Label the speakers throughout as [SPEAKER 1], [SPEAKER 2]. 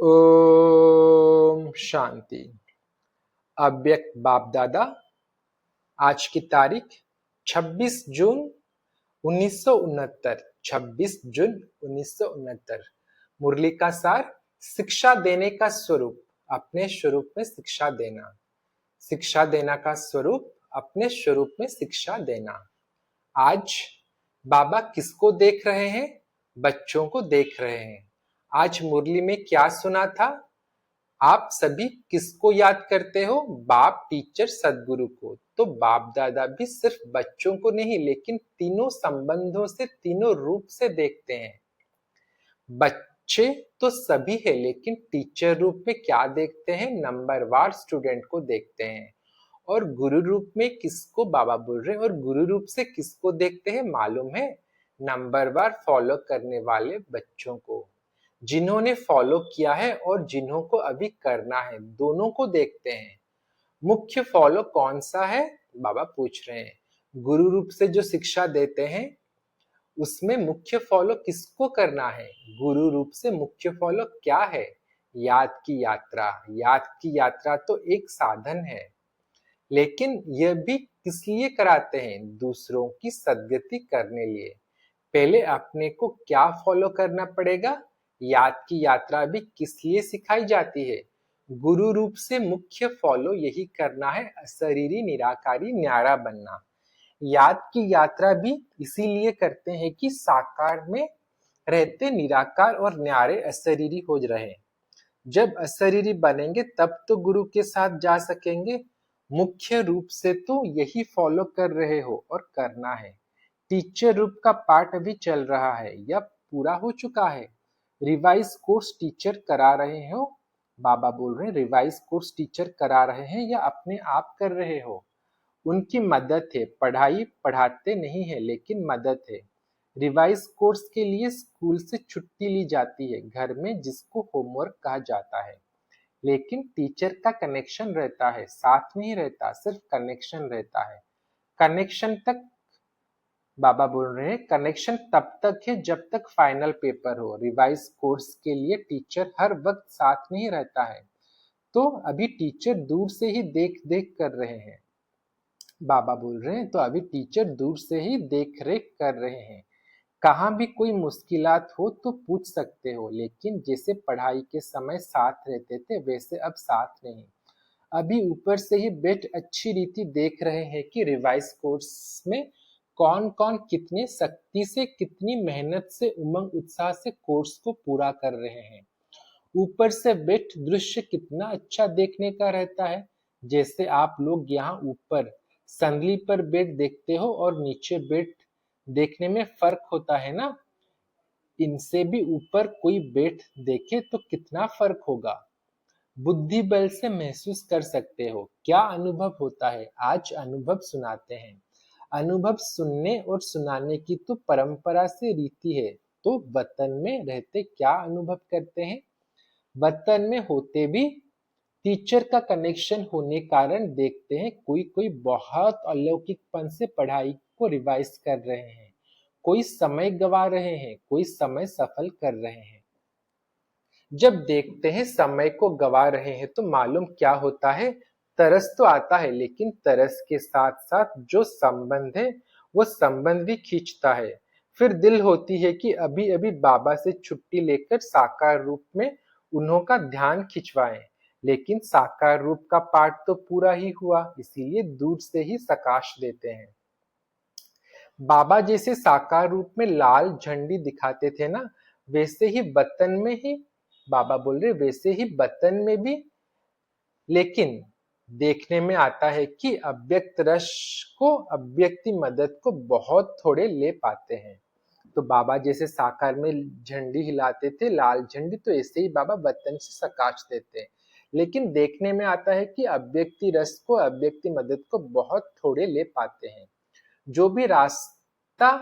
[SPEAKER 1] ओम शांति। अव्यक्त बाप दादा, आज की तारीख 26 जून 1969। 26 जून 1969। मुरली का सार, शिक्षा देने का स्वरूप अपने स्वरूप में शिक्षा देना। शिक्षा देना का स्वरूप अपने स्वरूप में शिक्षा देना। आज बाबा किसको देख रहे हैं? बच्चों को देख रहे हैं। आज मुरली में क्या सुना था? आप सभी किसको याद करते हो? बाप, टीचर, सदगुरु को। तो बाप दादा भी सिर्फ बच्चों को नहीं, लेकिन तीनों संबंधों से, तीनों रूप से देखते हैं। बच्चे तो सभी है, लेकिन टीचर रूप में क्या देखते हैं? नंबरवार स्टूडेंट को देखते हैं। और गुरु रूप में किसको बाबा बोल रहे हैं? और गुरु रूप से किसको देखते हैं मालूम है? नंबरवार फॉलो करने वाले बच्चों को, जिन्होंने फॉलो किया है और जिन्हों को अभी करना है, दोनों को देखते हैं। मुख्य फॉलो कौन सा है? बाबा पूछ रहे हैं। गुरु रूप से जो शिक्षा देते हैं उसमें मुख्य फॉलो किसको करना है? गुरु रूप से मुख्य फॉलो क्या है? याद की यात्रा। याद की यात्रा तो एक साधन है, लेकिन यह भी किस लिए कराते हैं? दूसरों की सद्गति करने लिए। पहले अपने को क्या फॉलो करना पड़ेगा? याद की यात्रा भी किस लिए सिखाई जाती है? गुरु रूप से मुख्य फॉलो यही करना है, अशरीरी निराकारी न्यारा बनना। याद की यात्रा भी इसीलिए करते हैं कि साकार में रहते निराकार और न्यारे अशरीरी हो रहे। जब अशरीरी बनेंगे तब तो गुरु के साथ जा सकेंगे। मुख्य रूप से तो यही फॉलो कर रहे हो और करना है। टीचर रूप का पाठ अभी चल रहा है या पूरा हो चुका है? रिवाइज कोर्स टीचर करा रहे हो? बाबा बोल रहे हैं रिवाइज कोर्स टीचर करा रहे हैं या अपने आप कर रहे हो? उनकी मदद है। पढ़ाई पढ़ाते नहीं है, लेकिन मदद है। रिवाइज कोर्स के लिए स्कूल से छुट्टी ली जाती है, घर में जिसको होमवर्क कहा जाता है, लेकिन टीचर का कनेक्शन रहता है, साथ में ही रहता, सिर्फ कनेक्शन रहता है। कनेक्शन तक बाबा बोल रहे हैं, कनेक्शन तब तक है जब तक फाइनल पेपर हो। रिवाइज कोर्स के लिए टीचर हर वक्त साथ में ही रहता है, तो अभी टीचर दूर से ही देख देख कर रहे हैं। बाबा बोल रहे हैं तो अभी टीचर दूर से ही देख रेख कर रहे हैं। कहाँ भी कोई मुश्किलात हो तो पूछ सकते हो, लेकिन जैसे पढ़ाई के समय साथ रहते थे वैसे अब साथ नहीं। अभी ऊपर से ही बैठ अच्छी रीति देख रहे हैं कि रिवाइज कोर्स में कौन कौन कितने सख्ती से, कितनी मेहनत से, उमंग उत्साह से कोर्स को पूरा कर रहे हैं। ऊपर से बैठ दृश्य कितना अच्छा देखने का रहता है। जैसे आप लोग यहाँ ऊपर संदली पर बैठ देखते हो और नीचे बैठ देखने में फर्क होता है ना। इनसे भी ऊपर कोई बैठ देखे तो कितना फर्क होगा। बुद्धि बल से महसूस कर सकते हो क्या अनुभव होता है। आज अनुभव सुनाते हैं। अनुभव सुनने और सुनाने की तो परंपरा से रीति है। तो वतन में रहते क्या अनुभव करते हैं? वतन में होते भी टीचर का कनेक्शन होने कारण देखते हैं कोई कोई बहुत अलौकिकपन से पढ़ाई को रिवाइज कर रहे हैं, कोई समय गवा रहे हैं, कोई समय सफल कर रहे हैं। जब देखते हैं समय को गवा रहे हैं तो मालूम क्या होता है? तरस तो आता है, लेकिन तरस के साथ साथ जो संबंध है वो संबंध भी खींचता है। फिर दिल होती है कि अभी अभी बाबा से छुट्टी लेकर साकार रूप में उन्हों का ध्यान खिंचवाएं, लेकिन साकार रूप का पाठ तो पूरा ही हुआ, इसीलिए दूर से ही सकाश देते हैं। बाबा जैसे साकार रूप में लाल झंडी दिखाते थे ना, वैसे ही वतन में ही बाबा बोल रहे, वैसे ही वतन में भी। लेकिन देखने में आता है कि अव्यक्त रस को, अव्यक्ति मदद को बहुत थोड़े ले पाते हैं। तो बाबा जैसे साकार में झंडी हिलाते थे, लाल झंडी, तो ऐसे ही बाबा वतन से सकाश देते हैं। लेकिन देखने में आता है कि अव्यक्ति रस को, अव्यक्ति मदद को बहुत थोड़े ले पाते हैं। जो भी रास्ता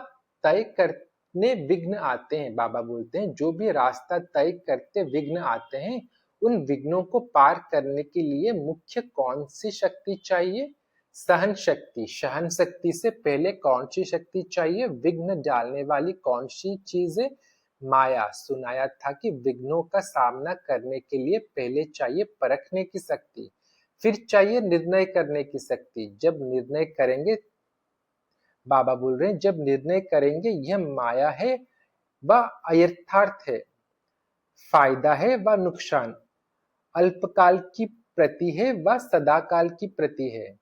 [SPEAKER 1] तय करने विघ्न आते हैं, बाबा बोलते हैं जो भी रास्ता तय करते विघ्न आते हैं, उन विघ्नों को पार करने के लिए मुख्य कौन सी शक्ति चाहिए? सहन शक्ति। सहन शक्ति से पहले कौन सी शक्ति चाहिए? विघ्न डालने वाली कौन सी चीज है? माया सुनाया था कि विघ्नों का सामना करने के लिए पहले चाहिए परखने की शक्ति, फिर चाहिए निर्णय करने की शक्ति। जब निर्णय करेंगे, बाबा बोल रहे हैं, जब निर्णय करेंगे यह माया है व अयथार्थ है, फायदा है व नुकसान, अल्पकाल की प्रति है व सदाकाल की प्रति है।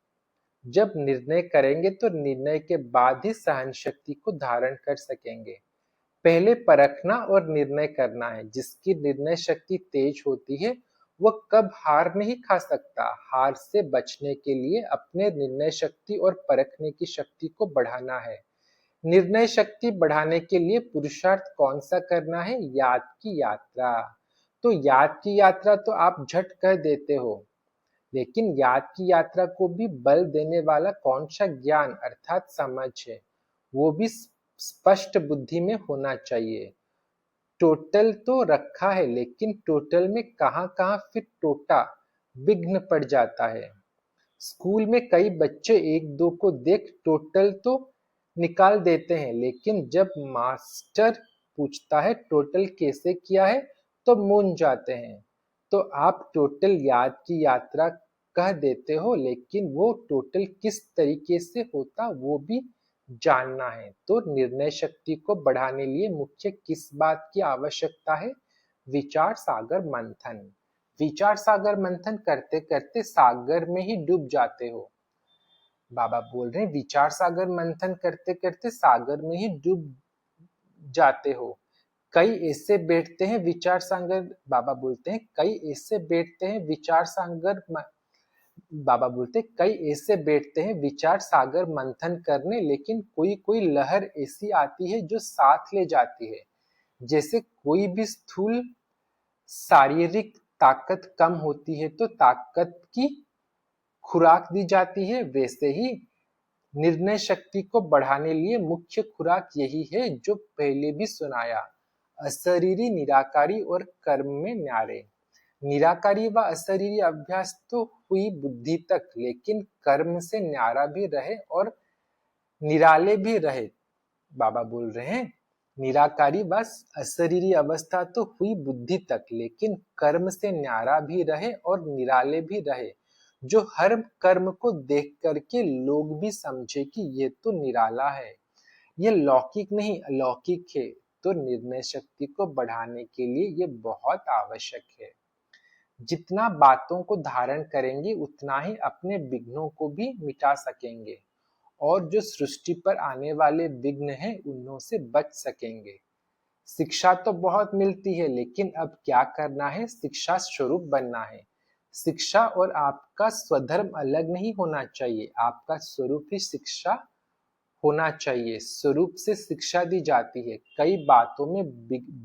[SPEAKER 1] जब निर्णय करेंगे तो निर्णय के बाद ही सहन शक्ति को धारण कर सकेंगे। पहले परखना और निर्णय करना है। जिसकी निर्णय शक्ति तेज होती है वह कब हार नहीं खा सकता। हार से बचने के लिए अपने निर्णय शक्ति और परखने की शक्ति को बढ़ाना है। निर्णय शक्ति बढ़ाने के लिए पुरुषार्थ कौन सा करना है? याद की यात्रा। तो याद की यात्रा तो आप झट कह देते हो, लेकिन याद की यात्रा को भी बल देने वाला कौन सा ज्ञान अर्थात समझ है, वो भी स्पष्ट बुद्धि में होना चाहिए। टोटल तो रखा है, लेकिन टोटल में कहाँ कहाँ फिर टोटा विघ्न पड़ जाता है। स्कूल में कई बच्चे एक दो को देख टोटल तो निकाल देते हैं, लेकिन जब मास्टर पूछता है टोटल कैसे किया है तो मूंझ जाते हैं। तो आप टोटल याद की यात्रा कह देते हो, लेकिन वो टोटल किस तरीके से होता वो भी जानना है। तो निर्णय शक्ति को बढ़ाने लिए मुख्य किस बात की आवश्यकता है? विचार सागर मंथन। विचार सागर मंथन करते करते सागर में ही डूब जाते हो। बाबा बोल रहे हैं विचार सागर मंथन करते करते सागर में ही डूब जाते हो। कई ऐसे बैठते हैं विचार सागर, बाबा बोलते हैं कई ऐसे बैठते हैं विचार सागर, बाबा बोलते कई ऐसे बैठते हैं विचार सागर मंथन करने, लेकिन कोई कोई लहर ऐसी आती है जो साथ ले जाती है। जैसे कोई भी स्थूल शारीरिक ताकत कम होती है तो ताकत की खुराक दी जाती है, वैसे ही निर्णय शक्ति को बढ़ाने लिए मुख्य खुराक यही है जो पहले भी सुनाया। अशरीरी, निराकारी और कर्म में न्यारे। निराकारी व अशरीरी अभ्यास तो हुई बुद्धि तक, लेकिन कर्म से न्यारा भी रहे और निराले भी रहे। बाबा बोल रहे हैं निराकारी व अशरीरी अवस्था तो हुई बुद्धि तक, लेकिन कर्म से न्यारा भी रहे और निराले भी रहे, जो हर कर्म को देख करके लोग भी समझे कि ये तो निराला है, ये लौकिक नहीं अलौकिक है। तो निर्णय शक्ति को बढ़ाने के लिए ये बहुत आवश्यक है। जितना बातों को धारण करेंगे उतना ही अपने विघ्नों को भी मिटा सकेंगे और जो सृष्टि पर आने वाले विघ्न हैं उनों से बच सकेंगे। शिक्षा तो बहुत मिलती है, लेकिन अब क्या करना है? शिक्षा स्वरूप बनना है। शिक्षा और आपका स्वधर्म अलग नहीं होना चाहिए, आपका स्वरूप ही शिक्षा होना चाहिए। स्वरूप से शिक्षा दी जाती है। कई बातों में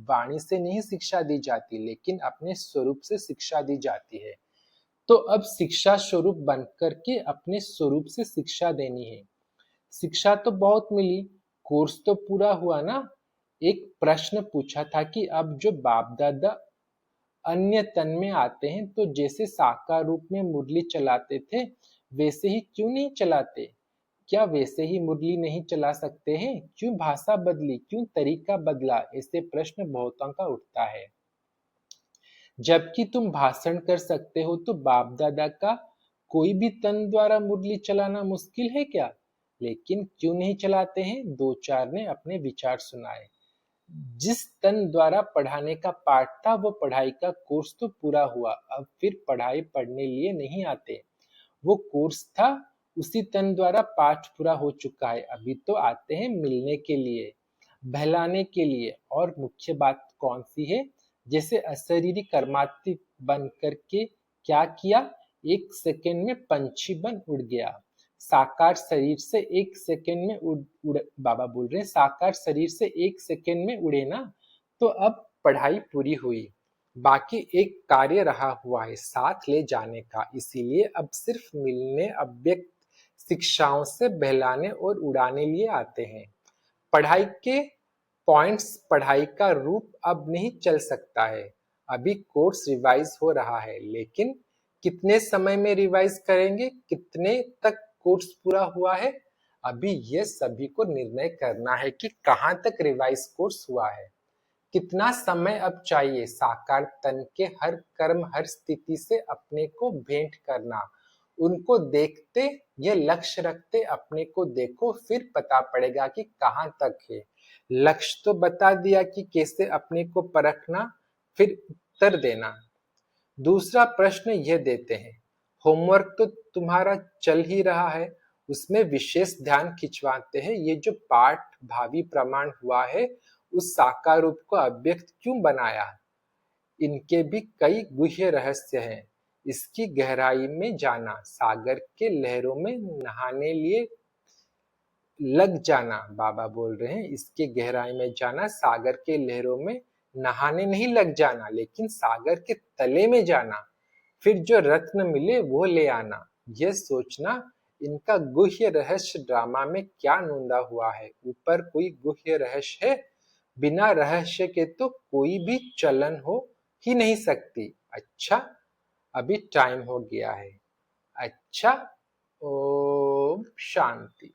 [SPEAKER 1] वाणी से नहीं शिक्षा दी जाती, लेकिन अपने स्वरूप से शिक्षा दी जाती है। तो अब शिक्षा स्वरूप बन करके अपने स्वरूप से शिक्षा देनी है। शिक्षा तो बहुत मिली, कोर्स तो पूरा हुआ ना। एक प्रश्न पूछा था कि अब जो बाप दादा अन्य तन में आते हैं तो जैसे साकार रूप में मुरली चलाते थे वैसे ही क्यों नहीं चलाते? क्या वैसे ही मुरली नहीं चला सकते हैं? क्यों भाषा बदली, क्यों तरीका बदला? ऐसे प्रश्न बहुतों का उठता है। जबकि तुम भाषण कर सकते हो तो बाप दादा का कोई भी तन द्वारा मुरली चलाना मुश्किल है क्या? लेकिन क्यों नहीं चलाते हैं? दो चार ने अपने विचार सुनाए। जिस तन द्वारा पढ़ाने का पाठ था वो पढ़ाई का कोर्स तो पूरा हुआ, अब फिर पढ़ाई पढ़ने लिए नहीं आते। वो कोर्स था, उसी तन द्वारा पाठ पूरा हो चुका है, अभी तो आते हैं मिलने के लिए, बहलाने के लिए। और मुख्य बात कौन सी है? जैसे अशरीरी कर्माती बन करके क्या किया? एक सेकंड में पंछी बन उड़ गया। साकार शरीर से एक सेकंड में उड़ बाबा बोल रहे हैं साकार शरीर से एक सेकंड में उड़े ना, तो अब पढ़ाई पूरी हुई। बाकी एक कार्य रहा हुआ है साथ ले जाने का, इसीलिए अब सिर्फ मिलने अव्यक्त शिक्षाओं से बहलाने और उड़ाने लिए आते हैं। पढ़ाई के पॉइंट्स, पढ़ाई का रूप अब नहीं चल सकता है। अभी कोर्स रिवाइज हो रहा है, लेकिन कितने समय में रिवाइज करेंगे, कितने तक कोर्स पूरा हुआ है, अभी ये सभी को निर्णय करना है कि कहाँ तक रिवाइज कोर्स हुआ है, कितना समय अब चाहिए साकार तन के हर कर्म हर स्थिति से अपने को भेंट करना। उनको देखते ये लक्ष्य रखते अपने को देखो, फिर पता पड़ेगा कि कहाँ तक है। लक्ष्य तो बता दिया कि कैसे अपने को परखना, फिर उत्तर देना। दूसरा प्रश्न ये देते हैं, होमवर्क तो तुम्हारा चल ही रहा है, उसमें विशेष ध्यान खिंचवाते हैं। ये जो पाठ भावी प्रमाण हुआ है उस साकार रूप को अव्यक्त क्यों बनाया? इनके भी कई गुह्य रहस्य हैं। इसकी गहराई में जाना, सागर के लहरों में नहाने लिए लग जाना। बाबा बोल रहे हैं इसके गहराई में जाना, सागर के लहरों में नहाने नहीं लग जाना, लेकिन सागर के तले में जाना, फिर जो रत्न मिले वो ले आना। यह सोचना इनका गुह्य रहस्य ड्रामा में क्या नूंदा हुआ है। ऊपर कोई गुह्य रहस्य है, बिना रहस्य के तो कोई भी चलन हो ही नहीं सकती। अच्छा, अभी टाइम हो गया है। अच्छा, ओम शांति।